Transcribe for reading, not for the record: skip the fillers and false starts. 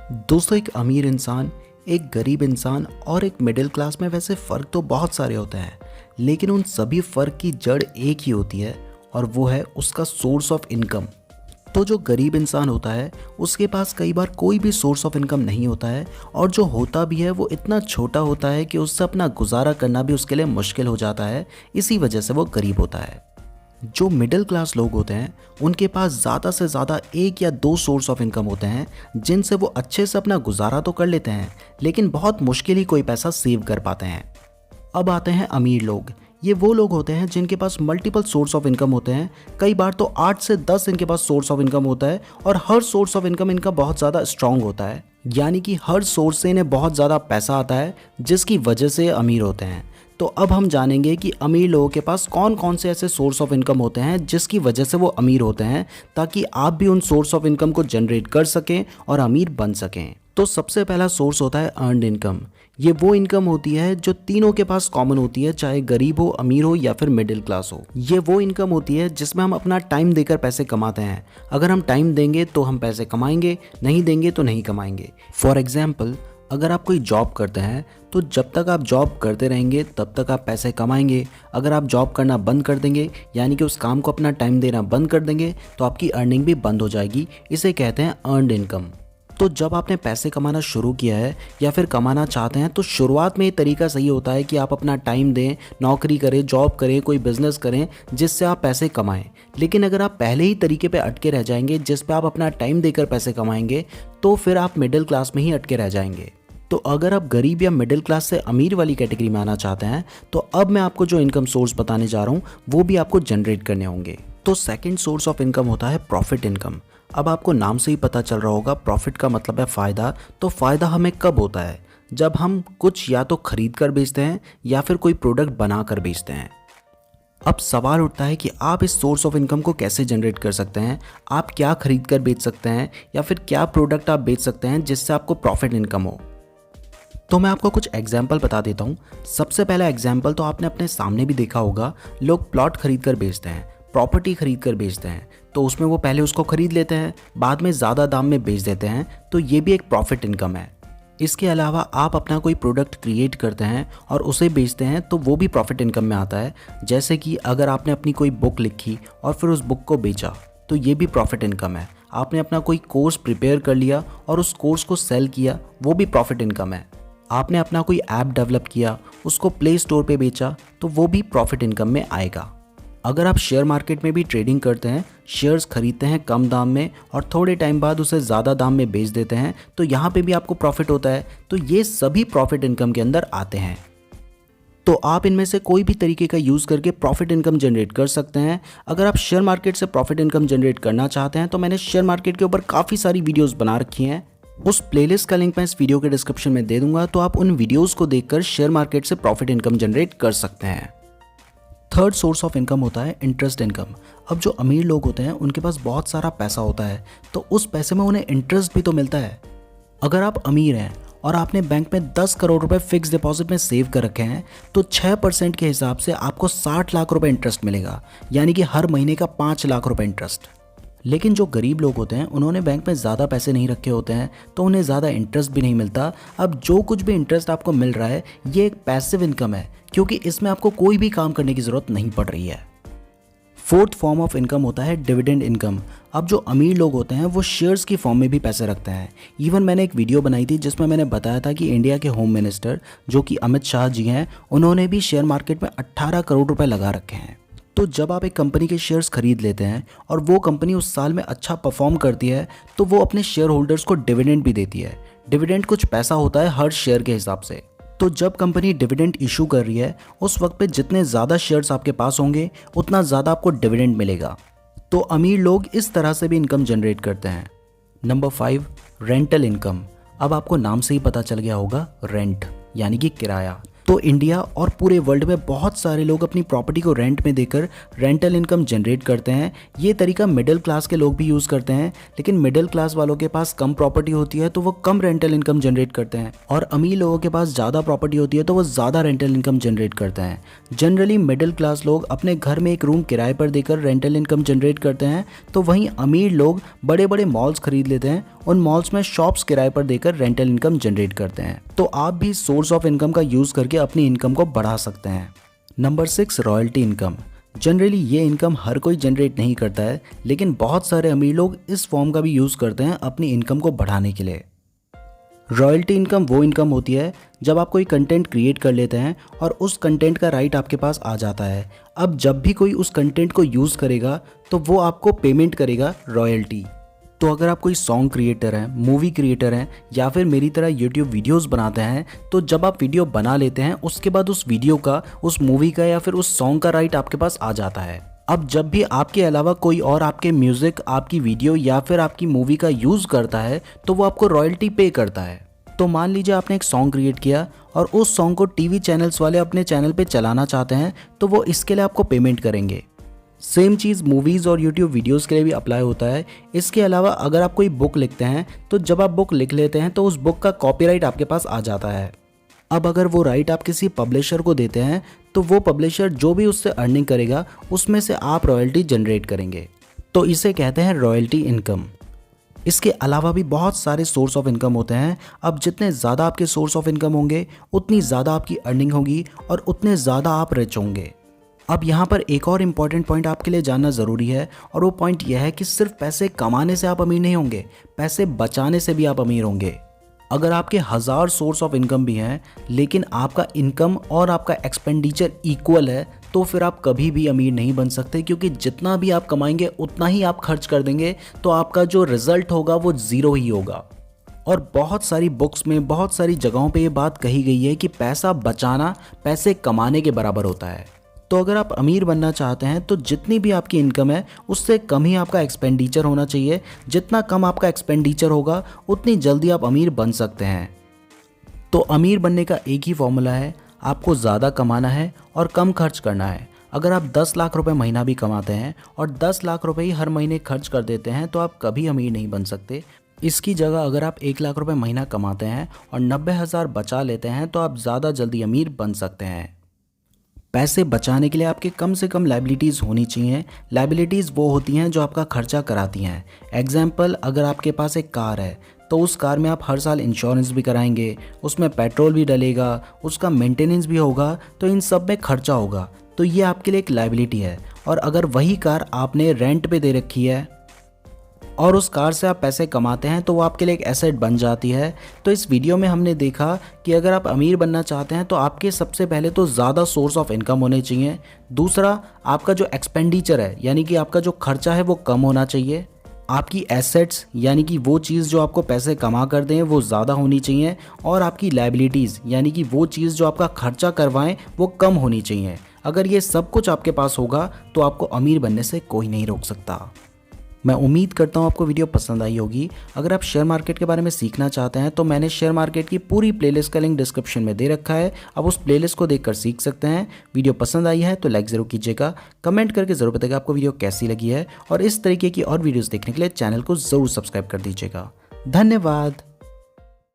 दोस्तों, एक अमीर इंसान, एक गरीब इंसान और एक मिडिल क्लास में वैसे फ़र्क तो बहुत सारे होते हैं, लेकिन उन सभी फ़र्क की जड़ एक ही होती है और वो है उसका सोर्स ऑफ इनकम। तो जो गरीब इंसान होता है उसके पास कई बार कोई भी सोर्स ऑफ इनकम नहीं होता है, और जो होता भी है वो इतना छोटा होता है कि उससे अपना गुजारा करना भी उसके लिए मुश्किल हो जाता है। इसी वजह से वो गरीब होता है। जो मिडिल क्लास लोग होते हैं उनके पास ज़्यादा से ज़्यादा एक या दो सोर्स ऑफ इनकम होते हैं जिनसे वो अच्छे से अपना गुजारा तो कर लेते हैं, लेकिन बहुत मुश्किल ही कोई पैसा सेव कर पाते हैं। अब आते हैं अमीर लोग। ये वो लोग होते हैं जिनके पास मल्टीपल सोर्स ऑफ इनकम होते हैं। कई बार तो 8 से 10 इनके पास सोर्स ऑफ इनकम होता है, और हर सोर्स ऑफ इनकम इनका बहुत ज़्यादा स्ट्रांग होता है, यानी कि हर सोर्स से इन्हें बहुत ज़्यादा पैसा आता है, जिसकी वजह से अमीर होते हैं। तो अब हम जानेंगे कि अमीर लोगों के पास कौन कौन से ऐसे सोर्स ऑफ इनकम होते हैं जिसकी वजह से वो अमीर होते हैं, ताकि आप भी उन सोर्स ऑफ इनकम को जनरेट कर सकें और अमीर बन सकें। तो सबसे पहला सोर्स होता है अर्नड इनकम। ये वो इनकम होती है जो तीनों के पास कॉमन होती है, चाहे गरीब हो, अमीर हो या फिर मिडिल क्लास हो। ये वो इनकम होती है जिसमें हम अपना टाइम देकर पैसे कमाते हैं। अगर हम टाइम देंगे तो हम पैसे कमाएंगे, नहीं देंगे तो नहीं कमाएंगे। फॉर एग्जाम्पल, अगर आप कोई जॉब करते हैं तो जब तक आप जॉब करते रहेंगे तब तक आप पैसे कमाएंगे। अगर आप जॉब करना बंद कर देंगे, यानी कि उस काम को अपना टाइम देना बंद कर देंगे, तो आपकी अर्निंग भी बंद हो जाएगी। इसे कहते हैं अर्नड इनकम। तो जब आपने पैसे कमाना शुरू किया है या फिर कमाना चाहते हैं, तो शुरुआत में ये तरीका सही होता है कि आप अपना टाइम दें, नौकरी करें, जॉब करें, कोई बिजनेस करें जिससे आप पैसे कमाएं। लेकिन अगर आप पहले ही तरीके पे अटके रह जाएंगे जिस पे आप अपना टाइम देकर पैसे कमाएंगे, तो फिर आप मिडिल क्लास में ही अटके रह जाएंगे। तो अगर आप गरीब या मिडिल क्लास से अमीर वाली कैटेगरी में आना चाहते हैं, तो अब मैं आपको जो इनकम सोर्स बताने जा रहा हूँ वो भी आपको जनरेट करने होंगे। तो सेकंड सोर्स ऑफ इनकम होता है प्रॉफिट इनकम। अब आपको नाम से ही पता चल रहा होगा, प्रॉफिट का मतलब है फ़ायदा। तो फ़ायदा हमें कब होता है? जब हम कुछ या तो खरीद कर बेचते हैं या फिर कोई प्रोडक्ट बना कर बेचते हैं। अब सवाल उठता है कि आप इस सोर्स ऑफ इनकम को कैसे जनरेट कर सकते हैं। आप क्या खरीद कर बेच सकते हैं, या फिर क्या प्रोडक्ट आप बेच सकते हैं जिससे आपको प्रॉफिट इनकम हो। तो मैं आपको कुछ एग्जाम्पल बता देता हूँ। सबसे पहला एग्जाम्पल तो आपने अपने सामने भी देखा होगा, लोग प्लॉट खरीद कर बेचते हैं, प्रॉपर्टी खरीद कर बेचते हैं। तो उसमें वो पहले उसको खरीद लेते हैं, बाद में ज़्यादा दाम में बेच देते हैं, तो ये भी एक प्रॉफिट इनकम है। इसके अलावा आप अपना कोई प्रोडक्ट क्रिएट करते हैं और उसे बेचते हैं, तो वो भी प्रॉफिट इनकम में आता है। जैसे कि अगर आपने अपनी कोई बुक लिखी और फिर उस बुक को बेचा, तो ये भी प्रॉफिट इनकम है। आपने अपना कोई कोर्स प्रिपेयर कर लिया और उस कोर्स को सेल किया, वो भी प्रॉफिट इनकम है। आपने अपना कोई ऐप डेवलप किया, उसको प्ले स्टोर पे बेचा, तो वो भी प्रॉफिट इनकम में आएगा। अगर आप शेयर मार्केट में भी ट्रेडिंग करते हैं, शेयर्स खरीदते हैं कम दाम में और थोड़े टाइम बाद उसे ज़्यादा दाम में बेच देते हैं, तो यहाँ पे भी आपको प्रॉफिट होता है। तो ये सभी प्रॉफिट इनकम के अंदर आते हैं। तो आप इनमें से कोई भी तरीके का यूज़ करके प्रॉफिट इनकम जनरेट कर सकते हैं। अगर आप शेयर मार्केट से प्रॉफिट इनकम जनरेट करना चाहते हैं, तो मैंने शेयर मार्केट के ऊपर काफ़ी सारी वीडियोज़ बना रखी हैं। उस प्लेलिस्ट का लिंक मैं इस वीडियो के डिस्क्रिप्शन में दे दूंगा, तो आप उन वीडियोस को देखकर शेयर मार्केट से प्रॉफिट इनकम जनरेट कर सकते हैं। थर्ड सोर्स ऑफ इनकम होता है इंटरेस्ट इनकम। अब जो अमीर लोग होते हैं उनके पास बहुत सारा पैसा होता है, तो उस पैसे में उन्हें इंटरेस्ट भी तो मिलता है। अगर आप अमीर हैं और आपने बैंक में 10 करोड़ रुपए फिक्स डिपॉजिट में सेव कर रखे हैं, तो 6% के हिसाब से आपको 60 लाख रुपए इंटरेस्ट मिलेगा, यानी कि हर महीने का 5 लाख रुपए इंटरेस्ट। लेकिन जो गरीब लोग होते हैं उन्होंने बैंक में ज़्यादा पैसे नहीं रखे होते हैं, तो उन्हें ज़्यादा इंटरेस्ट भी नहीं मिलता। अब जो कुछ भी इंटरेस्ट आपको मिल रहा है, ये एक पैसिव इनकम है, क्योंकि इसमें आपको कोई भी काम करने की ज़रूरत नहीं पड़ रही है। फोर्थ फॉर्म ऑफ इनकम होता है डिविडेंड इनकम। अब जो अमीर लोग होते हैं वो शेयर्स की फॉर्म में भी पैसे रखते हैं। इवन मैंने एक वीडियो बनाई थी जिसमें मैंने बताया था कि इंडिया के होम मिनिस्टर जो कि अमित शाह जी हैं, उन्होंने भी शेयर मार्केट में 18 करोड़ रुपए लगा रखे हैं। तो जब आप एक कंपनी के शेयर्स खरीद लेते हैं और वो कंपनी उस साल में अच्छा परफॉर्म करती है, तो वो अपने शेयर होल्डर्स को डिविडेंड भी देती है। डिविडेंड कुछ पैसा होता है हर शेयर के हिसाब से। तो जब कंपनी डिविडेंड इशू कर रही है, उस वक्त पे जितने ज़्यादा शेयर्स आपके पास होंगे उतना ज़्यादा आपको डिविडेंड मिलेगा। तो अमीर लोग इस तरह से भी इनकम जनरेट करते हैं। Number 5, rental income. अब आपको नाम से ही पता चल गया होगा, रेंट यानी कि किराया। तो तो इंडिया और पूरे वर्ल्ड में बहुत सारे लोग अपनी प्रॉपर्टी को रेंट में देकर रेंटल इनकम जनरेट करते हैं। ये तरीका मिडिल क्लास के लोग भी यूज़ करते हैं, लेकिन मिडिल क्लास वालों के पास कम प्रॉपर्टी होती है तो वो कम रेंटल इनकम जनरेट करते हैं, और अमीर लोगों के पास ज़्यादा प्रॉपर्टी होती है तो वो ज़्यादा रेंटल इनकम जनरेट करते हैं। जनरली मिडिल क्लास लोग अपने घर में एक रूम किराए पर देकर रेंटल इनकम जनरेट करते हैं, तो वहीं अमीर लोग बड़े बड़े मॉल्स खरीद लेते हैं, उन मॉल्स में शॉप्स किराए पर देकर रेंटल इनकम जनरेट करते हैं। तो आप भी सोर्स ऑफ इनकम का यूज़ करके अपनी इनकम को बढ़ा सकते हैं। Number 6, royalty income. जनरली ये इनकम हर कोई जनरेट नहीं करता है, लेकिन बहुत सारे अमीर लोग इस फॉर्म का भी यूज़ करते हैं अपनी इनकम को बढ़ाने के लिए। रॉयल्टी इनकम वो इनकम होती है जब आप कोई कंटेंट क्रिएट कर लेते हैं और उस कंटेंट का राइट आपके पास आ जाता है। अब जब भी कोई उस कंटेंट को यूज़ करेगा तो वो आपको पेमेंट करेगा रॉयल्टी। तो अगर आप कोई सॉन्ग क्रिएटर हैं, मूवी क्रिएटर हैं, या फिर मेरी तरह यूट्यूब वीडियोस बनाते हैं, तो जब आप वीडियो बना लेते हैं उसके बाद उस वीडियो का, उस मूवी का या फिर उस सॉन्ग का राइट आपके पास आ जाता है। अब जब भी आपके अलावा कोई और आपके म्यूज़िक, आपकी वीडियो या फिर आपकी मूवी का यूज़ करता है तो वो आपको रॉयल्टी पे करता है। तो मान लीजिए आपने एक सॉन्ग क्रिएट किया और उस सॉन्ग को टीवी चैनल्स वाले अपने चैनल पे चलाना चाहते हैं, तो वो इसके लिए आपको पेमेंट करेंगे। सेम चीज़ मूवीज़ और यूट्यूब वीडियोस के लिए भी अप्लाई होता है। इसके अलावा अगर आप कोई बुक लिखते हैं तो जब आप बुक लिख लेते हैं तो उस बुक का कॉपीराइट आपके पास आ जाता है। अब अगर वो राइट आप किसी पब्लिशर को देते हैं तो वो पब्लिशर जो भी उससे अर्निंग करेगा उसमें से आप रॉयल्टी जनरेट करेंगे। तो इसे कहते हैं रॉयल्टी इनकम। इसके अलावा भी बहुत सारे सोर्स ऑफ इनकम होते हैं। अब जितने ज़्यादा आपके सोर्स ऑफ इनकम होंगे उतनी ज़्यादा आपकी अर्निंग होगी और उतने ज़्यादा आप रिच होंगे। अब यहाँ पर एक और इम्पॉर्टेंट पॉइंट आपके लिए जानना ज़रूरी है, और वो पॉइंट यह है कि सिर्फ पैसे कमाने से आप अमीर नहीं होंगे, पैसे बचाने से भी आप अमीर होंगे। अगर आपके 1000 सोर्स ऑफ इनकम भी हैं लेकिन आपका इनकम और आपका एक्सपेंडिचर इक्वल है तो फिर आप कभी भी अमीर नहीं बन सकते, क्योंकि जितना भी आप कमाएंगे उतना ही आप खर्च कर देंगे, तो आपका जो रिजल्ट होगा वो ज़ीरो ही होगा। और बहुत सारी बुक्स में, बहुत सारी जगहों पे ये बात कही गई है कि पैसा बचाना पैसे कमाने के बराबर होता है। तो अगर आप अमीर बनना चाहते हैं तो जितनी भी आपकी इनकम है उससे कम ही आपका एक्सपेंडिचर होना चाहिए। जितना कम आपका एक्सपेंडिचर होगा उतनी जल्दी आप अमीर बन सकते हैं। तो अमीर बनने का एक ही फॉर्मूला है, आपको ज़्यादा कमाना है और कम खर्च करना है। अगर आप 10 लाख रुपए महीना भी कमाते हैं और 10 लाख रुपए ही हर महीने खर्च कर देते हैं तो आप कभी अमीर नहीं बन सकते। इसकी जगह अगर आप 1 लाख रुपए महीना कमाते हैं और 90,000 बचा लेते हैं तो आप ज़्यादा जल्दी अमीर बन सकते हैं। पैसे बचाने के लिए आपके कम से कम लायबिलिटीज़ होनी चाहिए। लायबिलिटीज़ वो होती हैं जो आपका खर्चा कराती हैं। एग्जाम्पल, अगर आपके पास एक कार है तो उस कार में आप हर साल इंश्योरेंस भी कराएंगे, उसमें पेट्रोल भी डलेगा, उसका मेंटेनेंस भी होगा, तो इन सब में खर्चा होगा। तो ये आपके लिए एक लायबिलिटी है। और अगर वही कार आपने रेंट पे दे रखी है और उस कार से आप पैसे कमाते हैं तो वो आपके लिए एक एसेट बन जाती है। तो इस वीडियो में हमने देखा कि अगर आप अमीर बनना चाहते हैं तो आपके सबसे पहले तो ज़्यादा सोर्स ऑफ इनकम होने चाहिए। दूसरा, आपका जो एक्सपेंडिचर है यानी कि आपका जो खर्चा है वो कम होना चाहिए। आपकी एसेट्स यानी कि वो चीज़ जो आपको पैसे कमा कर दें वो ज़्यादा होनी चाहिए। और आपकी लायबिलिटीज़ यानी कि वो चीज़ जो आपका खर्चा करवाएं वो कम होनी चाहिए। अगर ये सब कुछ आपके पास होगा तो आपको अमीर बनने से कोई नहीं रोक सकता। मैं उम्मीद करता हूँ आपको वीडियो पसंद आई होगी। अगर आप शेयर मार्केट के बारे में सीखना चाहते हैं तो मैंने शेयर मार्केट की पूरी प्लेलिस्ट का लिंक डिस्क्रिप्शन में दे रखा है, आप उस प्लेलिस्ट को देखकर सीख सकते हैं। वीडियो पसंद आई है तो लाइक ज़रूर कीजिएगा, कमेंट करके ज़रूर बताइएगा आपको वीडियो कैसी लगी है, और इस तरीके की और वीडियोज़ देखने के लिए चैनल को ज़रूर सब्सक्राइब कर दीजिएगा। धन्यवाद।